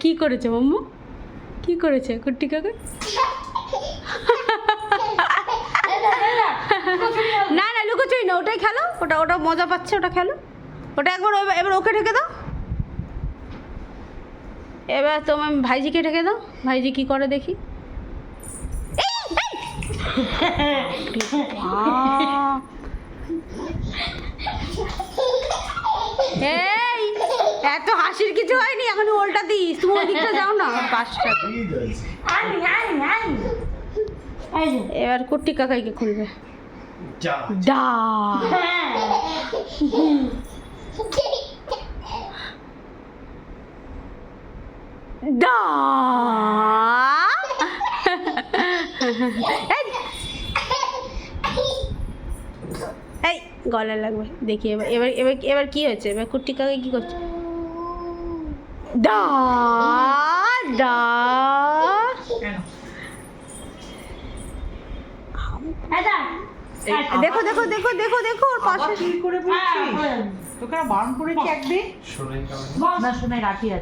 কি করেছে মাম্মু? কি করেছে কুট্টি কাকা? না না লুকোচুরি না, ওটাই খেলো, ওটা ওটা মজা পাচ্ছে, ওটা খেলো, ওটা একবার এবার ওকে ঢেকে দাও। এবার তোমার ভাইজিকে ঢেকে দাও, ভাইজি কি করে দেখি। এই এত হাসির কিছু হয়নি, এখন ওলটা দিস, তুমি ওই দিকটা যাও না পাঁচটা। এবার কুট্টি কাকাইকে খুলবে। ডা ডা এই গলা লাগবে দেখি। এবার এবার এবার এবার কি হয়েছে? এবার কুট্টি কাকাই কি করছে? ডা ডা দেখো দেখো দেখো দেখো দেখো ওর পাশে কি করে বলছিস? তোকে বারণ করেছি একদিন? না শোনাই রাখি আছে।